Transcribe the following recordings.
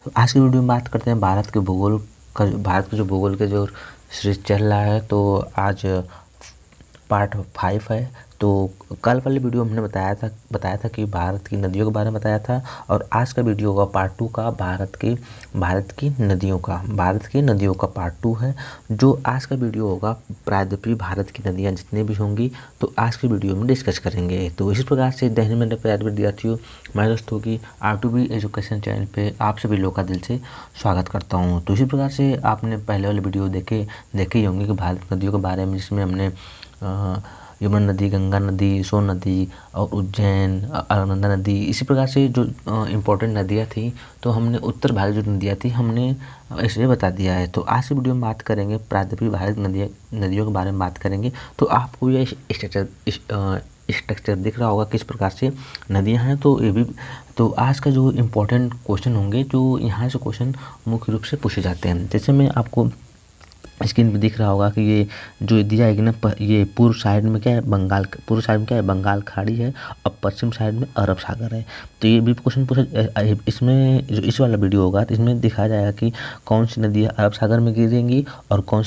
तो आज की वीडियो में बात करते हैं भारत के भूगोल का। भारत के जो भूगोल के जो सीरीज चल रहा है, तो आज पार्ट 5 है। तो कल वाली वीडियो में हमने बताया था कि भारत की नदियों के बारे में बताया था, और आज का वीडियो होगा पार्ट 2 का भारत की नदियों का पार्ट 2 है। जो आज का वीडियो होगा प्रायद्वीपीय भारत की नदियाँ जितनी भी होंगी तो आज की वीडियो में डिस्कस करेंगे। तो इसी प्रकार से दैनिक मेरे प्यारे विद्यार्थियों, मैं दोस्तों की R2B एजुकेशन चैनल पे आप सभी लोगों का दिल से स्वागत करता हूँ। तो इसी प्रकार से आपने पहले वाले वीडियो देखे ही होंगे कि भारत की नदियों के बारे में, जिसमें हमने यमुना नदी, गंगा नदी, सोन नदी और उज्जैन, अलकनंदा नदी, इसी प्रकार से जो इम्पोर्टेंट नदियाँ थी, तो हमने उत्तर भारत जो नदियाँ थी हमने ऐसे बता दिया है। तो आज की वीडियो में बात करेंगे प्रायद्वीपीय भारत नदियों के बारे में बात करेंगे। तो आपको ये स्ट्रक्चर दिख रहा होगा किस प्रकार से नदियाँ हैं। तो ये भी तो आज का जो इम्पोर्टेंट क्वेश्चन होंगे, जो यहाँ से क्वेश्चन मुख्य रूप से पूछे जाते हैं। जैसे मैं आपको स्क्रीन पे दिख रहा होगा कि ये जो दिया है कि ना, ये पूर्व साइड में क्या है, बंगाल खाड़ी है, और पश्चिम साइड में अरब सागर है। तो ये भी क्वेश्चन पूछा इसमें, जो इस वाला वीडियो होगा तो इसमें दिखाया जाएगा कि कौन सी नदी अरब सागर में गिरेंगी और कौन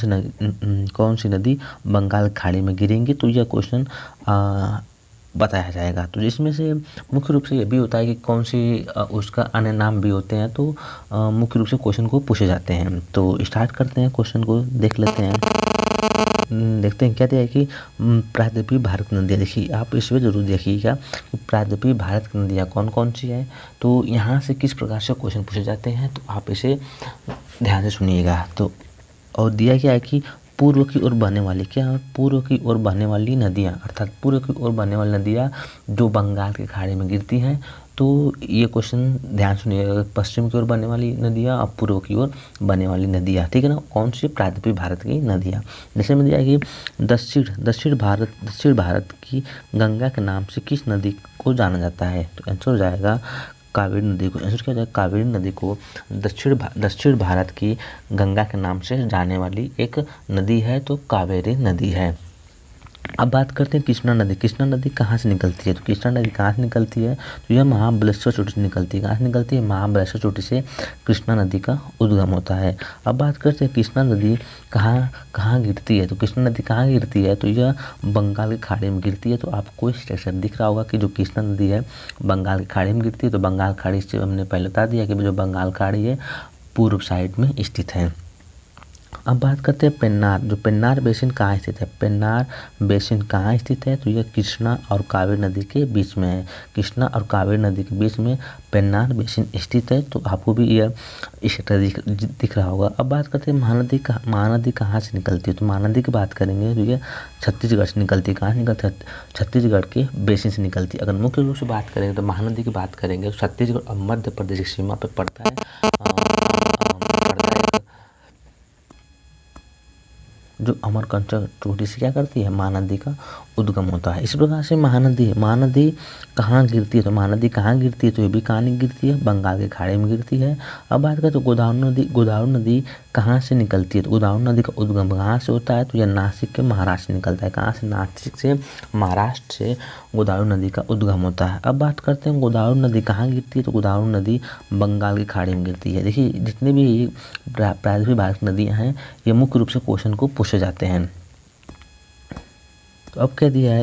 सी नदी बंगाल खाड़ी में गिरेंगी। तो यह क्वेश्चन बताया जाएगा। तो जिसमें से मुख्य रूप से ये भी होता है कि कौन सी उसका अन्य नाम भी होते हैं। तो मुख्य रूप से क्वेश्चन को पूछे जाते हैं। तो स्टार्ट करते हैं, क्वेश्चन को देख लेते हैं। देखते हैं क्या दिया है कि प्रायद्वीपीय भारत की नदियाँ। देखिए, आप इसमें जरूर देखिएगा कि प्रायद्वीपीय भारत की नदियाँ कौन कौन सी है। तो यहाँ से किस प्रकार से क्वेश्चन पूछे जाते हैं, तो आप इसे ध्यान से सुनिएगा। तो और दिया क्या है कि पूर्व की ओर बहने वाली नदियाँ, अर्थात पूर्व की ओर बहने वाली नदियाँ जो बंगाल की खाड़ी में गिरती हैं। तो ये क्वेश्चन ध्यान सुनिएगा, पश्चिम की ओर बहने वाली नदियाँ और पूर्व की ओर बहने वाली नदियाँ, ठीक है ना। कौन सी प्रायद्वीपीय भारत की नदियाँ। जैसे में दिया है कि दक्षिण भारत की गंगा के नाम से किस नदी को जाना जाता है। तो आंसर हो जाएगा कावेरी नदी को। आंसर क्या हो जाएगा, कावेरी नदी को दक्षिण भारत की गंगा के नाम से जाने वाली एक नदी है, तो कावेरी नदी है। अब बात करते हैं कृष्णा नदी। कृष्णा नदी कहाँ से निकलती है। तो कृष्णा नदी कहाँ से निकलती है, तो यह महाबलेश्वर चोटी से निकलती है। कहाँ से निकलती है, महाबलेश्वर चोटी से कृष्णा नदी का उद्गम होता है। अब बात करते हैं कृष्णा नदी कहाँ गिरती है। तो कृष्णा नदी कहाँ गिरती है, तो यह बंगाल की खाड़ी में गिरती है। तो आपको स्ट्रक्चर दिख रहा होगा कि जो कृष्णा नदी है बंगाल की खाड़ी में गिरती है। तो बंगाल खाड़ी से हमने पहले बता दिया कि जो बंगाल खाड़ी है पूर्व साइड में स्थित है। अब बात करते हैं पेन्नार। जो पेन्नार बेसिन कहाँ स्थित है, पेन्नार बेसिन कहाँ स्थित है, तो यह कृष्णा और कावेरी नदी के बीच में है। कृष्णा और कावेरी नदी के बीच में पेन्नार बेसिन स्थित है। तो आपको भी यह दिख रहा होगा। अब बात करते हैं महानदी कहाँ से निकलती है। तो महानदी की बात करेंगे तो यह छत्तीसगढ़ से निकलती है। कहाँ से निकलती है, छत्तीसगढ़ के बेसिन से निकलती है। अगर मुख्य रूप से बात करेंगे तो महानदी की बात करेंगे तो छत्तीसगढ़ और मध्य प्रदेश की सीमा पर पड़ता है, जो अमरकंटक चोटी से क्या करती है, महानदी का उद्गम होता है। इस प्रकार से महानदी कहाँ गिरती है। तो महानदी कहाँ गिरती है, तो ये भी कहाँ नहीं गिरती है, बंगाल के खाड़ी में गिरती है। अब बात करें तो गोदावरी नदी कहाँ से निकलती है। तो गोदावरी नदी का उद्गम कहाँ से होता है, तो यह नासिक के महाराष्ट्र से निकलता है। कहाँ से, नासिक से, महाराष्ट्र से गोदावरी नदी का उद्गम होता है। अब बात करते हैं गोदावरी नदी कहाँ गिरती है। तो गोदावरी नदी बंगाल की खाड़ी में गिरती है। देखिए, जितने भी प्रायद्वीपीय भारत की नदियाँ हैं ये मुख्य रूप से क्वेश्चन को पूछे जाते हैं। तो अब क्या दिया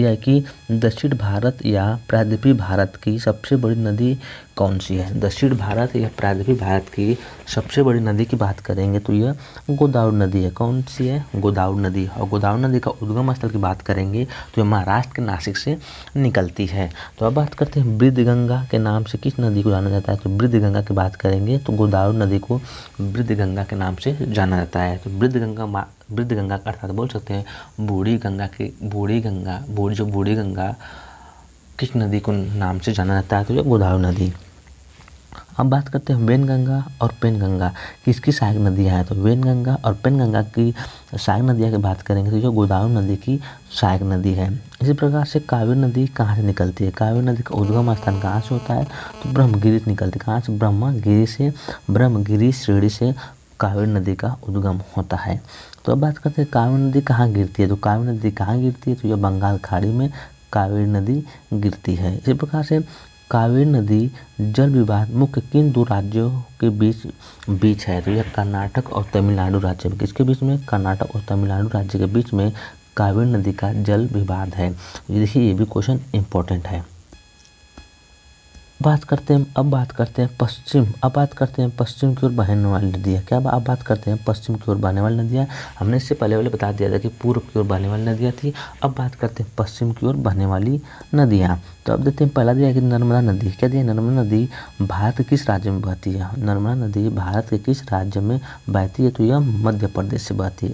है कि दक्षिण भारत या प्रायद्वीपीय भारत की सबसे बड़ी नदी कौन सी है। दक्षिण भारत या प्रायद्वीपीय भारत की सबसे बड़ी नदी की बात करेंगे तो यह गोदावरी नदी है। कौन सी है, गोदावरी नदी। और गोदावरी नदी का उद्गम स्थल की बात करेंगे तो यह महाराष्ट्र के नासिक से निकलती है। तो अब बात करते हैं वृद्धगंगा के नाम से किस नदी को जाना जाता है। तो वृद्धगंगा की बात करेंगे तो गोदावरी नदी को वृद्धगंगा के नाम से जाना जाता है। तो वृद्धगंगा का अर्थात बोल सकते हैं बूढ़ी गंगा किस नदी को नाम से जाना जाता है, तो यह गोदावरी नदी। अब बात करते हैं वेनगंगा और पेनगंगा किसकी सहायक नदियाँ हैं। तो वेनगंगा और पेनगंगा की सहायक नदियाँ की बात करेंगे तो जो गोदावरी नदी की सहायक नदी है। इसी प्रकार से कावेरी नदी कहाँ से निकलती है। कावेरी नदी का उद्गम स्थान कहाँ से होता है, तो ब्रह्मगिरी से निकलती है। कहाँ से, ब्रह्मगिरी श्रेणी से कावेरी नदी का उद्गम होता है। तो अब बात करते हैं कावेरी नदी कहाँ गिरती है। तो कावेरी नदी कहाँ गिरती है, तो यह बंगाल खाड़ी में कावेरी नदी गिरती है। इसी प्रकार से कावेरी नदी जल विवाद मुख्य किन दो राज्यों के बीच है? तो यह कर्नाटक और तमिलनाडु राज्य में। किसके बीच में? कर्नाटक और तमिलनाडु राज्य के बीच में कावेरी नदी का जल विवाद है। देखिए ये भी क्वेश्चन इंपॉर्टेंट है। अब बात करते हैं पश्चिम की ओर बहने वाली नदियाँ। क्या अब बात करते हैं पश्चिम की ओर बहने वाली नदियाँ। हमने इससे पहले वाले बता दिया था कि पूर्व की ओर बहने वाली नदियाँ थी। अब बात करते हैं पश्चिम की ओर बहने वाली नदियाँ। तो अब देखते हैं, पहला दिया है कि नर्मदा नदी। क्या दिया? नर्मदा नदी भारत के किस राज्य में बहती है? नर्मदा नदी भारत के किस राज्य में बहती है? तो यह मध्य प्रदेश से बहती है।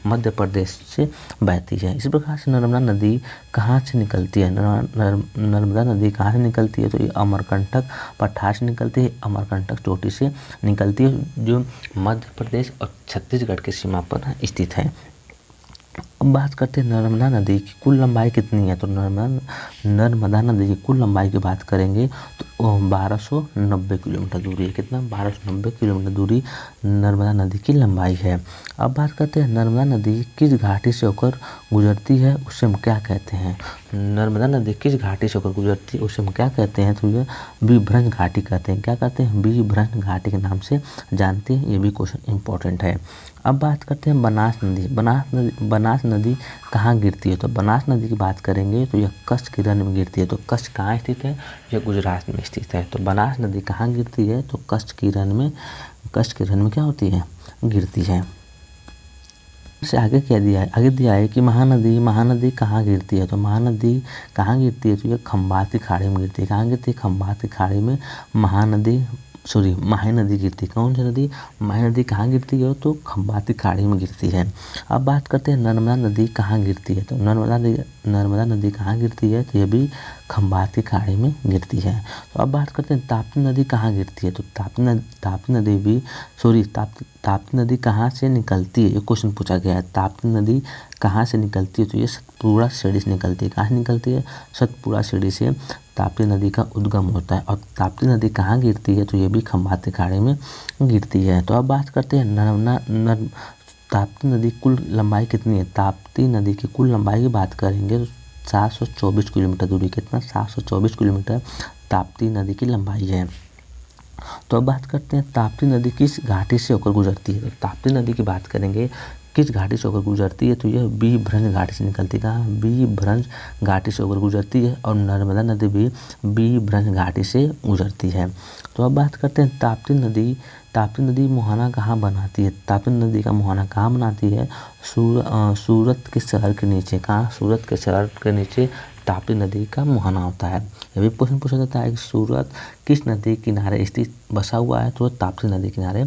मध्य प्रदेश से बहती है। इसी प्रकार से नर्मदा नदी कहाँ से निकलती है? नर्मदा नदी कहाँ से निकलती है? तो ये अमरकंटक पठार से निकलती है। अमरकंटक चोटी से निकलती है, जो मध्य प्रदेश और छत्तीसगढ़ की सीमा पर स्थित है। अब बात करते हैं नर्मदा नदी की कुल लंबाई कितनी है? तो नर्मदा नदी की कुल लंबाई की बात करेंगे तो 1290 किलोमीटर दूरी है। कितना? 1290 किलोमीटर दूरी नर्मदा नदी की लंबाई है। अब बात करते हैं नर्मदा नदी किस घाटी से होकर गुजरती है, उसे हम क्या कहते हैं? नर्मदा नदी किस घाटी से होकर गुजरती है, उसे हम क्या कहते हैं? तो यह विभ्रंश घाटी कहते हैं। क्या कहते हैं? विभ्रंश घाटी के नाम से जानते हैं। ये भी क्वेश्चन इंपॉर्टेंट है। अब बात करते हैं बनास नदी। बनास नदी कहाँ गिरती है? तो बनास नदी की बात करेंगे तो यह कच्छ की रण में गिरती है। तो कच्छ कहाँ स्थित है? यह गुजरात में स्थित है। तो बनास नदी कहाँ गिरती है? तो कच्छ की रण में क्या होती है? गिरती है। से आगे क्या दिया है? आगे दिया है कि महानदी कहाँ गिरती है? तो महानदी कहाँ गिरती है? तो यह खंबात की खाड़ी में गिरती है। कहाँ गिरती है? खंबात की खाड़ी में माही नदी गिरती है। कौन सी नदी? माही नदी कहाँ गिरती है? तो खंबात की खाड़ी में गिरती है। अब बात करते हैं नर्मदा नदी कहाँ गिरती है? तो नर्मदा नदी कहाँ गिरती है? तो यह भी खंबात की खाड़ी में गिरती है। तो अब बात करते हैं ताप्ती नदी कहाँ गिरती है? तो ताप्ती नदी कहाँ से निकलती है? ये क्वेश्चन पूछा गया है। ताप्ती नदी कहाँ से निकलती है? तो ये सतपुड़ा सीढ़ी से निकलती है। कहाँ से निकलती है? सतपुड़ा सीढ़ी से ताप्ती नदी का उद्गम होता है। और ताप्ती नदी कहाँ गिरती है? तो ये भी खंबात की खाड़ी में गिरती है। तो अब बात करते हैं ताप्ती नदी कुल लंबाई कितनी है? ताप्ती नदी की कुल लंबाई की बात करेंगे तो 724 किलोमीटर दूरी। कितना? 724 किलोमीटर ताप्ती नदी की लंबाई है। तो अब बात करते हैं ताप्ती नदी किस घाटी से होकर गुजरती है? तो ताप्ती नदी की बात करेंगे किस घाटी से होकर गुजरती है? तो यह विभ्रंश घाटी से निकलती है। कहाँ? विभ्रंश घाटी से होकर गुजरती है। और नर्मदा नदी भी विभ्रंश घाटी से गुजरती है। तो अब बात करते हैं ताप्ती नदी मुहाना कहाँ बनाती है? ताप्ती नदी का मुहाना कहाँ बनाती है? सूरत के शहर के नीचे। कहाँ? सूरत के शहर के नीचे ताप्ती नदी का मुहाना होता है। यह भी क्वेश्चन पूछा जाता है कि सूरत किस नदी किनारे स्थित बसा हुआ है? तो ताप्ती नदी किनारे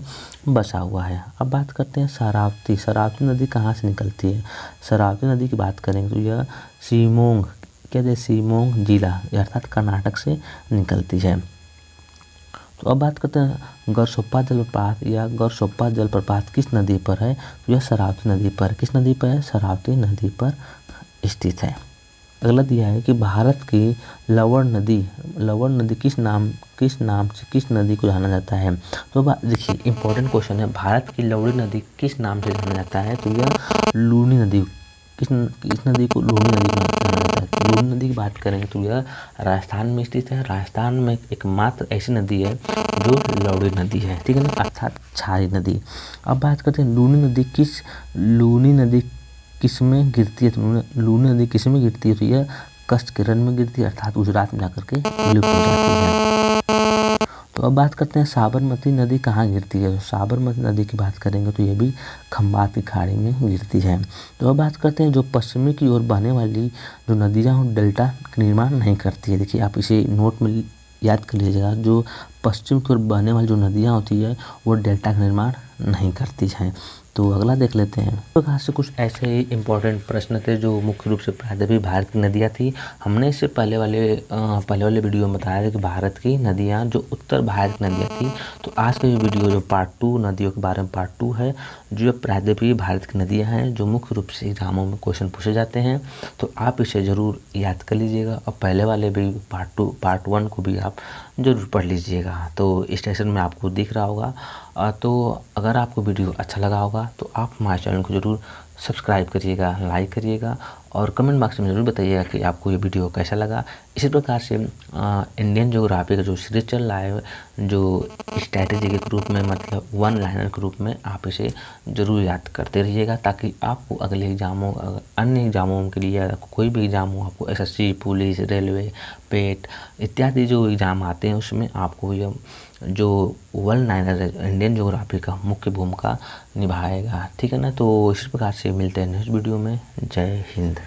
बसा हुआ है। अब बात करते हैं शरावती नदी कहाँ से निकलती है? शरावती नदी की बात करेंगे तो यह शिमोग जिला अर्थात कर्नाटक से निकलती है। तो अब बात करते हैं गरसोप्पा जलप्रपात किस नदी पर है? तो यह शरावती नदी पर। किस नदी पर है? शरावती नदी पर स्थित है। अगला दिया है कि भारत की लवण नदी किस नदी को जाना जाता है? तो देखिए इंपॉर्टेंट क्वेश्चन है। भारत की लवणी नदी किस नाम से जाना जाता है? तो यह लूनी नदी। किस नदी को लूनी नदी जाना जाता है? लूनी नदी की बात करेंगे तो यह राजस्थान में स्थित है। राजस्थान में एकमात्र ऐसी नदी है जो लवणी नदी है, ठीक है ना, अर्थात क्षारी नदी। अब बात करते हैं लूनी नदी किस में गिरती है? तो लूनी नदी किस में गिरती है? तो यह कच्छ के रण में गिरती है, अर्थात गुजरात में जाकर के विलुप्त हो जाती है। तो अब बात करते हैं साबरमती नदी कहाँ गिरती है? तो साबरमती नदी की बात करेंगे तो यह भी खंबात की खाड़ी में गिरती है। तो अब बात करते हैं जो पश्चिमी की ओर बहने वाली जो नदियाँ हैं डेल्टा का निर्माण नहीं करती है। देखिए आप इसे नोट में याद कर लीजिएगा, जो पश्चिम की ओर बहने वाली जो नदियाँ होती है वो डेल्टा का निर्माण नहीं करती हैं। तो अगला देख लेते हैं। तो कहाँ से कुछ ऐसे ही इम्पोर्टेंट प्रश्न थे जो मुख्य रूप से प्रायद्वीपीय भारत की नदियाँ थी। हमने इससे पहले वाले वीडियो में बताया था कि भारत की नदियाँ जो उत्तर भारत की नदियाँ थी। तो आज का ये वीडियो जो पार्ट 2 नदियों के बारे में पार्ट 2 है, जो प्रायद्वीपीय भारत की नदियाँ हैं जो मुख्य रूप से एग्जामों में क्वेश्चन पूछे जाते हैं। तो आप इसे ज़रूर याद कर लीजिएगा और पहले वाले भी पार्ट 1 को भी आप ज़रूर पढ़ लीजिएगा। तो इस सेशन में आपको दिख रहा होगा। तो अगर आपको वीडियो अच्छा लगा होगा तो आप हमारे चैनल को ज़रूर सब्सक्राइब करिएगा, लाइक करिएगा और कमेंट बॉक्स में ज़रूर बताइएगा कि आपको ये वीडियो कैसा लगा। इसी प्रकार से इंडियन ज्योग्राफी का जो सीरीज चल रहा है, जो स्ट्रैटेजी के ग्रुप में, मतलब वन लाइनर के रूप में, आप इसे ज़रूर याद करते रहिएगा, ताकि आपको अगले एग्ज़ामों, अन्य एग्ज़ामों के लिए, कोई भी एग्ज़ाम हो, आपको एसएससी, पुलिस, रेलवे, पेट इत्यादि जो एग्ज़ाम आते हैं उसमें आपको यह जो वन लाइनर इंडियन ज्योग्राफी का मुख्य भूमिका निभाएगा। ठीक है ना। तो इसी प्रकार से मिलते हैं नेक्स्ट वीडियो में। जय हिंद।